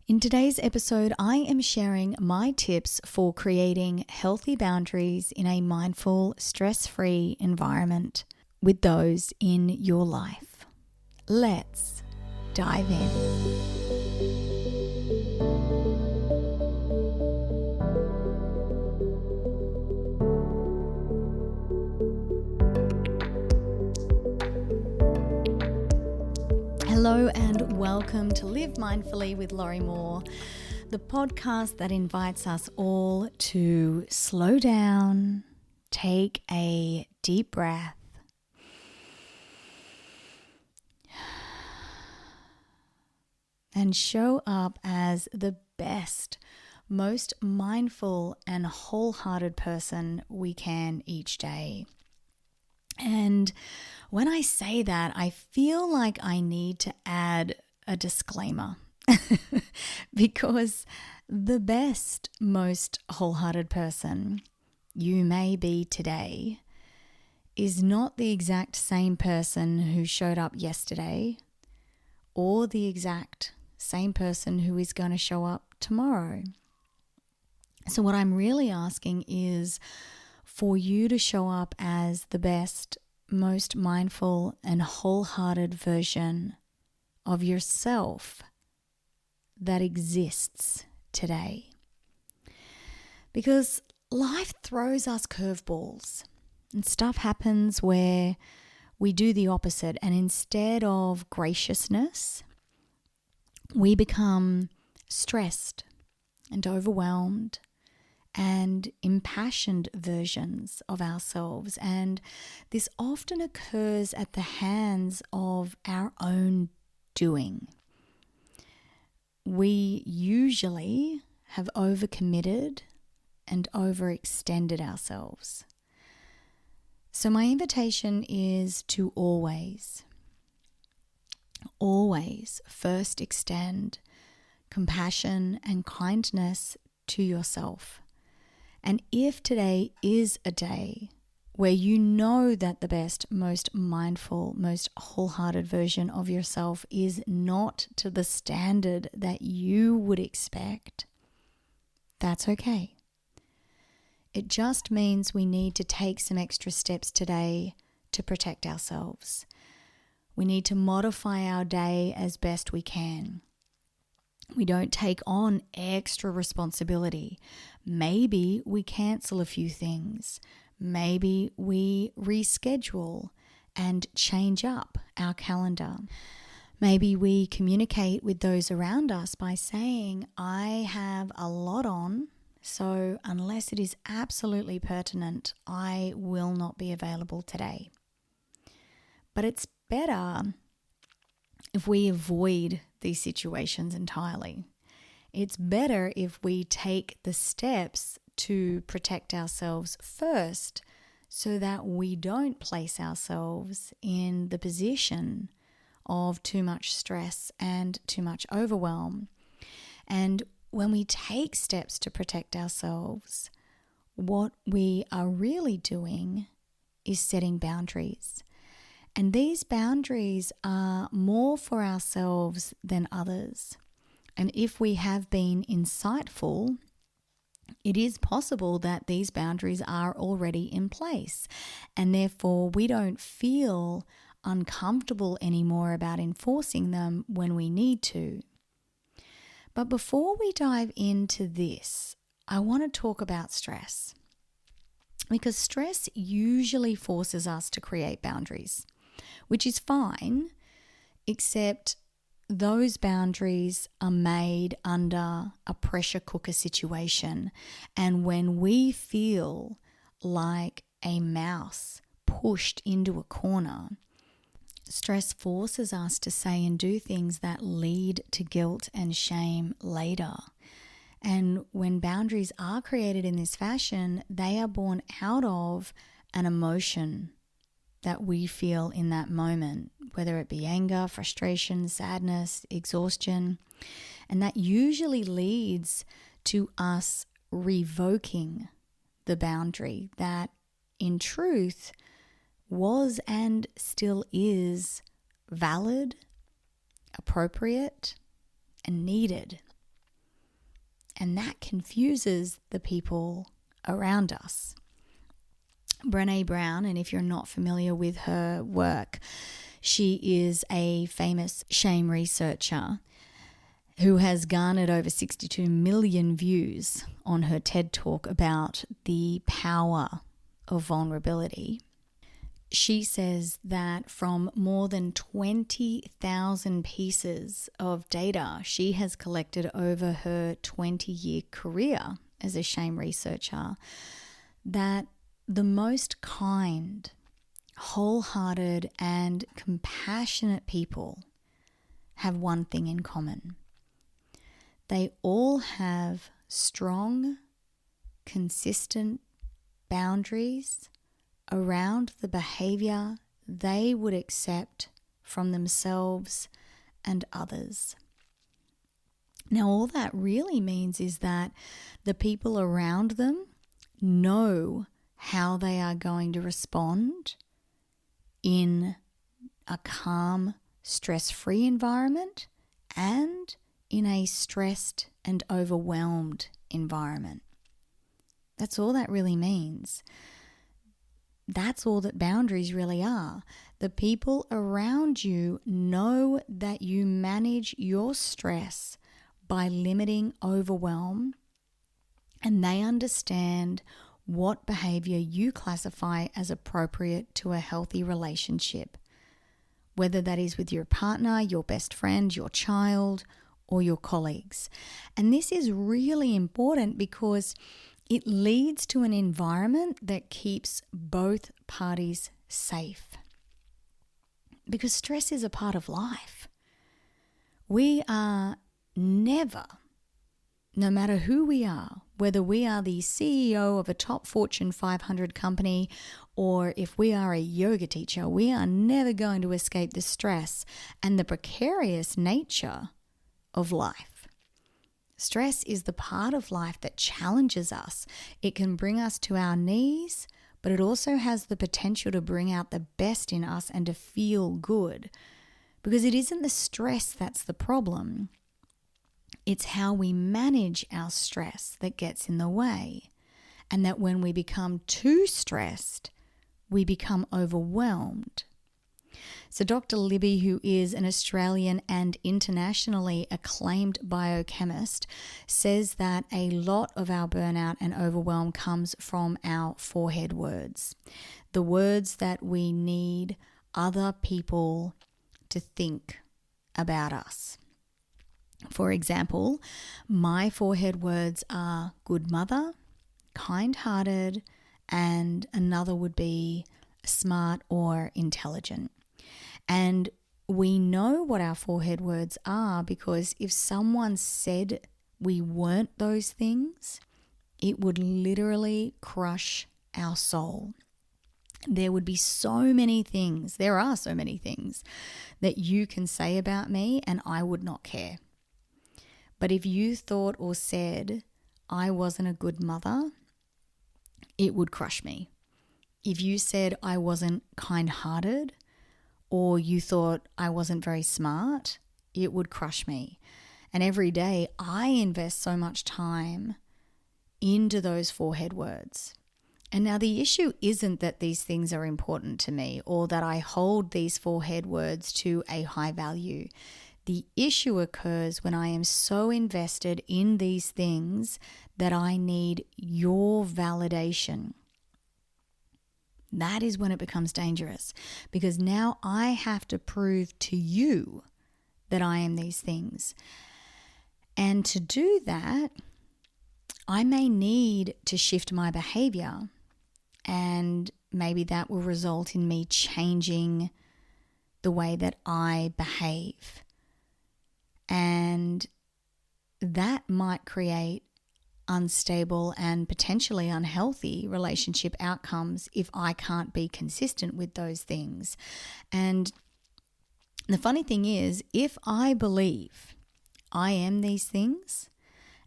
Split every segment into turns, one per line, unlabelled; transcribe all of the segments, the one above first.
In today's episode, I am sharing my tips for creating healthy boundaries in a mindful, stress-free environment with those in your life. Let's dive in. Hello and welcome to Live Mindfully with Laurie Moore, the podcast that invites us all to slow down, take a deep breath, and show up as the best, most mindful and wholehearted person we can each day. And when I say that, I feel like I need to add a disclaimer because the best, most wholehearted person you may be today is not the exact same person who showed up yesterday or the exact same person who is going to show up tomorrow. So what I'm really asking is for you to show up as the best, most mindful and wholehearted version of yourself that exists today. Because life throws us curveballs and stuff happens where we do the opposite, and instead of graciousness, we become stressed and overwhelmed and impassioned versions of ourselves. And this often occurs at the hands of our own doing. We usually have overcommitted and overextended ourselves. So my invitation is to always first extend compassion and kindness to yourself. And if today is a day where you know that the best, most mindful, most wholehearted version of yourself is not to the standard that you would expect, that's okay. It just means we need to take some extra steps today to protect ourselves. We need to modify our day as best we can. We don't take on extra responsibility. Maybe we cancel a few things. Maybe we reschedule and change up our calendar. Maybe we communicate with those around us by saying, I have a lot on, so unless it is absolutely pertinent, I will not be available today. But it's better if we avoid these situations entirely. It's better if we take the steps to protect ourselves first so that we don't place ourselves in the position of too much stress and too much overwhelm. And when we take steps to protect ourselves, what we are really doing is setting boundaries. And these boundaries are more for ourselves than others. And if we have been insightful, it is possible that these boundaries are already in place. And therefore, we don't feel uncomfortable anymore about enforcing them when we need to. But before we dive into this, I want to talk about stress. Because stress usually forces us to create boundaries, which is fine, except those boundaries are made under a pressure cooker situation. And when we feel like a mouse pushed into a corner, stress forces us to say and do things that lead to guilt and shame later. And when boundaries are created in this fashion, they are born out of an emotion that we feel in that moment, whether it be anger, frustration, sadness, exhaustion. And that usually leads to us revoking the boundary that in truth was and still is valid, appropriate, and needed. And that confuses the people around us. Brene Brown, and if you're not familiar with her work, she is a famous shame researcher who has garnered over 62 million views on her TED Talk about the power of vulnerability. She says that from more than 20,000 pieces of data she has collected over her 20-year career as a shame researcher, that the most kind, wholehearted, and compassionate people have one thing in common. They all have strong, consistent boundaries around the behaviour they would accept from themselves and others. Now, all that really means is that the people around them know how they are going to respond in a calm, stress-free environment and in a stressed and overwhelmed environment. That's all that really means. That's all that boundaries really are. The people around you know that you manage your stress by limiting overwhelm, and they understand what behavior you classify as appropriate to a healthy relationship, whether that is with your partner, your best friend, your child, or your colleagues. And this is really important because it leads to an environment that keeps both parties safe. Because stress is a part of life. We are never, no matter who we are, whether we are the CEO of a top Fortune 500 company or if we are a yoga teacher, we are never going to escape the stress and the precarious nature of life. Stress is the part of life that challenges us. It can bring us to our knees, but it also has the potential to bring out the best in us and to feel good. Because it isn't the stress that's the problem. It's how we manage our stress that gets in the way. And that when we become too stressed, we become overwhelmed. So Dr. Libby, who is an Australian and internationally acclaimed biochemist, says that a lot of our burnout and overwhelm comes from our forehead words. The words that we need other people to think about us. For example, my forehead words are good mother, kind-hearted, and another would be smart or intelligent. And we know what our forehead words are because if someone said we weren't those things, it would literally crush our soul. There would be so many things, there are so many things that you can say about me and I would not care. But if you thought or said I wasn't a good mother, it would crush me. If you said I wasn't kind-hearted, or you thought I wasn't very smart, it would crush me. And every day I invest so much time into those forehead words. And now the issue isn't that these things are important to me or that I hold these forehead words to a high value. The issue occurs when I am so invested in these things that I need your validation. That is when it becomes dangerous because now I have to prove to you that I am these things. And to do that, I may need to shift my behavior, and maybe that will result in me changing the way that I behave. And that might create unstable and potentially unhealthy relationship outcomes if I can't be consistent with those things. And the funny thing is, if I believe I am these things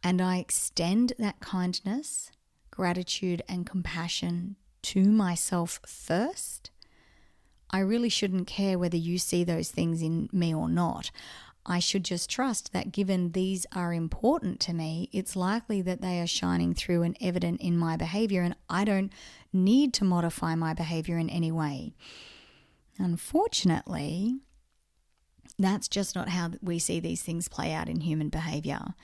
and I extend that kindness, gratitude, and compassion to myself first, I really shouldn't care whether you see those things in me or not. I should just trust that given these are important to me, it's likely that they are shining through and evident in my behavior, and I don't need to modify my behavior in any way. Unfortunately, that's just not how we see these things play out in human behavior.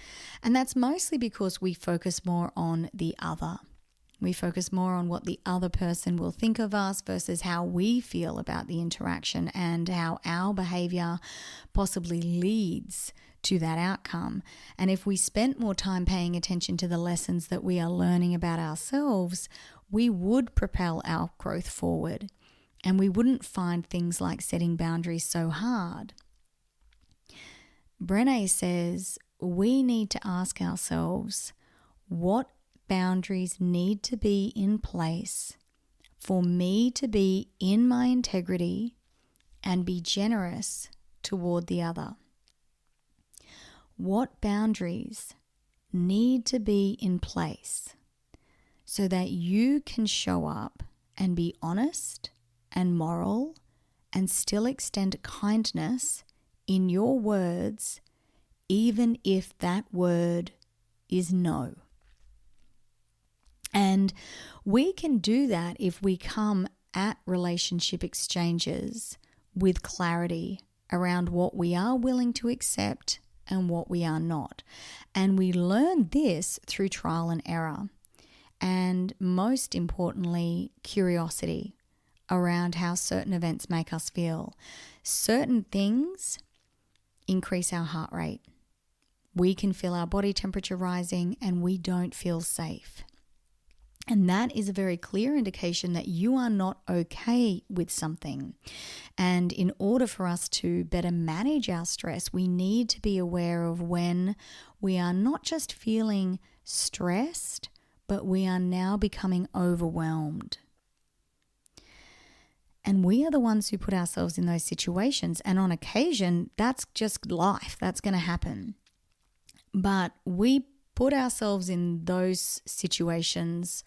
And that's mostly because we focus more on the other. We focus more on what the other person will think of us versus how we feel about the interaction and how our behavior possibly leads to that outcome. And if we spent more time paying attention to the lessons that we are learning about ourselves, we would propel our growth forward, and we wouldn't find things like setting boundaries so hard. Brene says we need to ask ourselves, what boundaries need to be in place for me to be in my integrity and be generous toward the other? What boundaries need to be in place so that you can show up and be honest and moral and still extend kindness in your words, even if that word is no? And we can do that if we come at relationship exchanges with clarity around what we are willing to accept and what we are not. And we learn this through trial and error. And most importantly, curiosity around how certain events make us feel. Certain things increase our heart rate. We can feel our body temperature rising and we don't feel safe. And that is a very clear indication that you are not okay with something. And in order for us to better manage our stress, we need to be aware of when we are not just feeling stressed, but we are now becoming overwhelmed. And we are the ones who put ourselves in those situations. And on occasion, that's just life. That's going to happen. But we put ourselves in those situations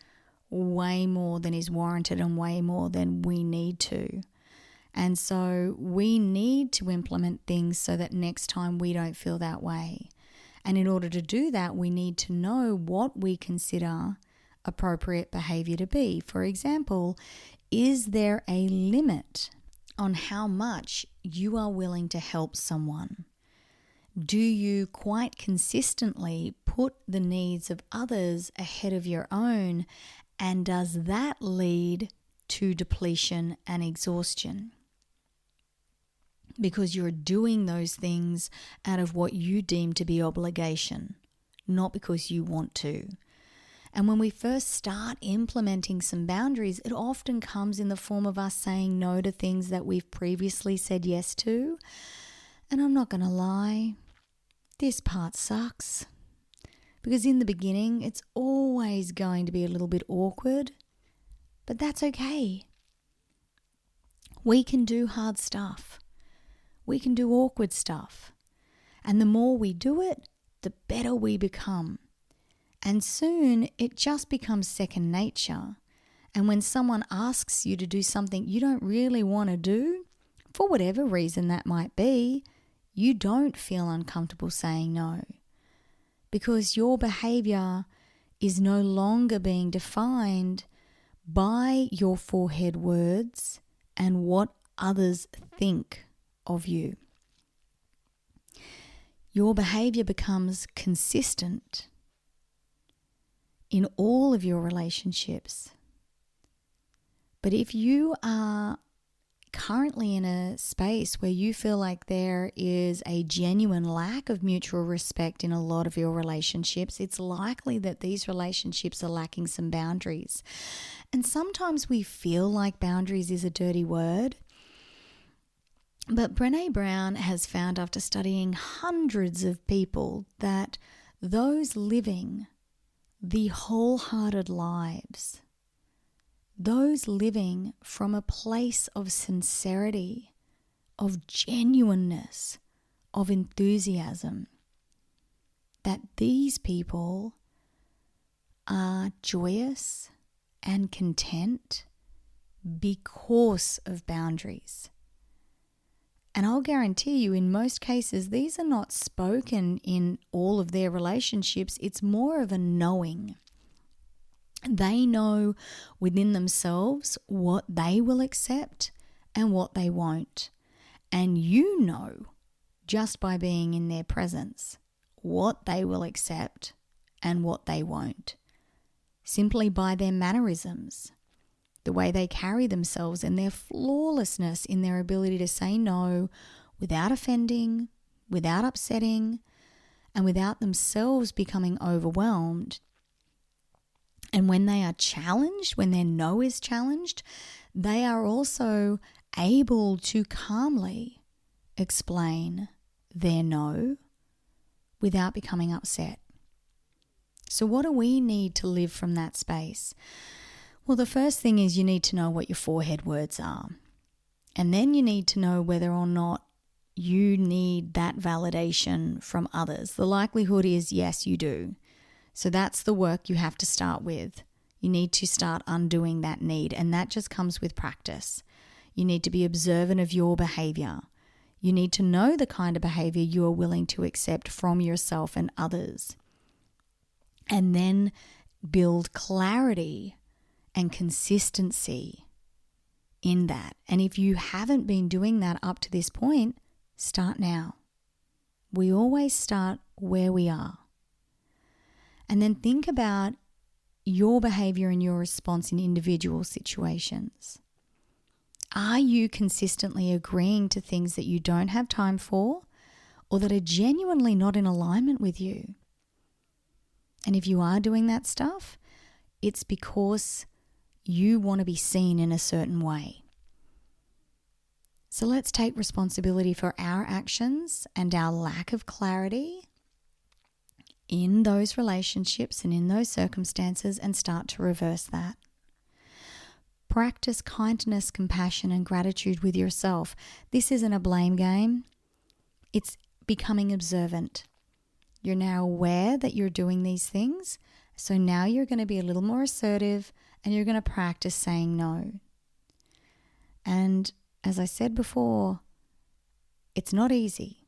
way more than is warranted and way more than we need to. And so we need to implement things so that next time we don't feel that way. And in order to do that, we need to know what we consider appropriate behavior to be. For example, is there a limit on how much you are willing to help someone? Do you quite consistently put the needs of others ahead of your own? And does that lead to depletion and exhaustion? Because you're doing those things out of what you deem to be obligation, not because you want to. And when we first start implementing some boundaries, it often comes in the form of us saying no to things that we've previously said yes to. And I'm not going to lie, this part sucks. Because in the beginning, it's always going to be a little bit awkward, but that's okay. We can do hard stuff. We can do awkward stuff. And the more we do it, the better we become. And soon it just becomes second nature. And when someone asks you to do something you don't really want to do, for whatever reason that might be, you don't feel uncomfortable saying no. Because your behavior is no longer being defined by your forehead words and what others think of you. Your behavior becomes consistent in all of your relationships. But if you are currently in a space where you feel like there is a genuine lack of mutual respect in a lot of your relationships, it's likely that these relationships are lacking some boundaries. And sometimes we feel like boundaries is a dirty word. But Brene Brown has found, after studying hundreds of people, that those living the wholehearted lives, those living from a place of sincerity, of genuineness, of enthusiasm, that these people are joyous and content because of boundaries. And I'll guarantee you, in most cases, these are not spoken in all of their relationships. It's more of a knowing. They know within themselves what they will accept and what they won't. And you know, just by being in their presence, what they will accept and what they won't. Simply by their mannerisms, the way they carry themselves, and their flawlessness in their ability to say no without offending, without upsetting, and without themselves becoming overwhelmed. And when they are challenged, when their no is challenged, they are also able to calmly explain their no without becoming upset. So what do we need to live from that space? Well, the first thing is you need to know what your forehead words are. And then you need to know whether or not you need that validation from others. The likelihood is yes, you do. So that's the work you have to start with. You need to start undoing that need, and that just comes with practice. You need to be observant of your behavior. You need to know the kind of behavior you are willing to accept from yourself and others. And then build clarity and consistency in that. And if you haven't been doing that up to this point, start now. We always start where we are. And then think about your behavior and your response in individual situations. Are you consistently agreeing to things that you don't have time for or that are genuinely not in alignment with you? And if you are doing that stuff, it's because you want to be seen in a certain way. So let's take responsibility for our actions and our lack of clarity in those relationships and in those circumstances and start to reverse that. Practice kindness, compassion, and gratitude with yourself. This isn't a blame game. It's becoming observant. You're now aware that you're doing these things. So now you're going to be a little more assertive and you're going to practice saying no. And as I said before, it's not easy.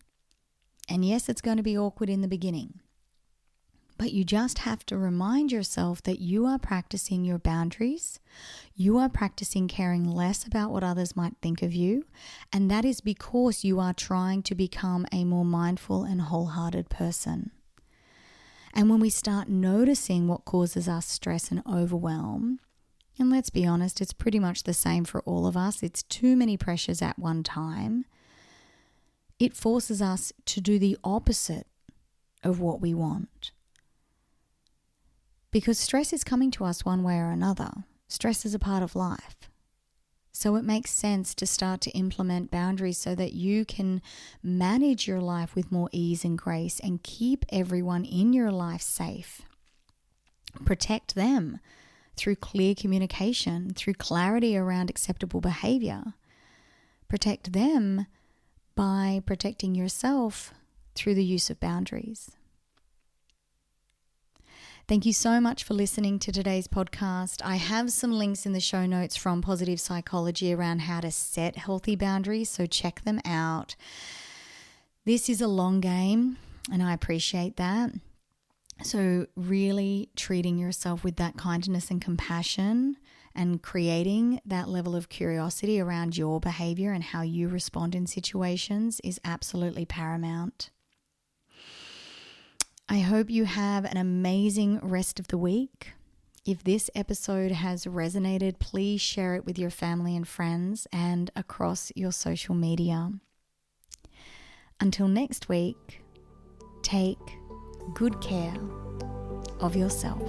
And yes, it's going to be awkward in the beginning. But you just have to remind yourself that you are practicing your boundaries. You are practicing caring less about what others might think of you. And that is because you are trying to become a more mindful and wholehearted person. And when we start noticing what causes us stress and overwhelm, and let's be honest, it's pretty much the same for all of us. It's too many pressures at one time. It forces us to do the opposite of what we want. Because stress is coming to us one way or another. Stress is a part of life. So it makes sense to start to implement boundaries so that you can manage your life with more ease and grace and keep everyone in your life safe. Protect them through clear communication, through clarity around acceptable behavior. Protect them by protecting yourself through the use of boundaries. Thank you so much for listening to today's podcast. I have some links in the show notes from Positive Psychology around how to set healthy boundaries, so check them out. This is a long game, and I appreciate that. So really treating yourself with that kindness and compassion and creating that level of curiosity around your behavior and how you respond in situations is absolutely paramount. I hope you have an amazing rest of the week. If this episode has resonated, please share it with your family and friends and across your social media. Until next week, take good care of yourself.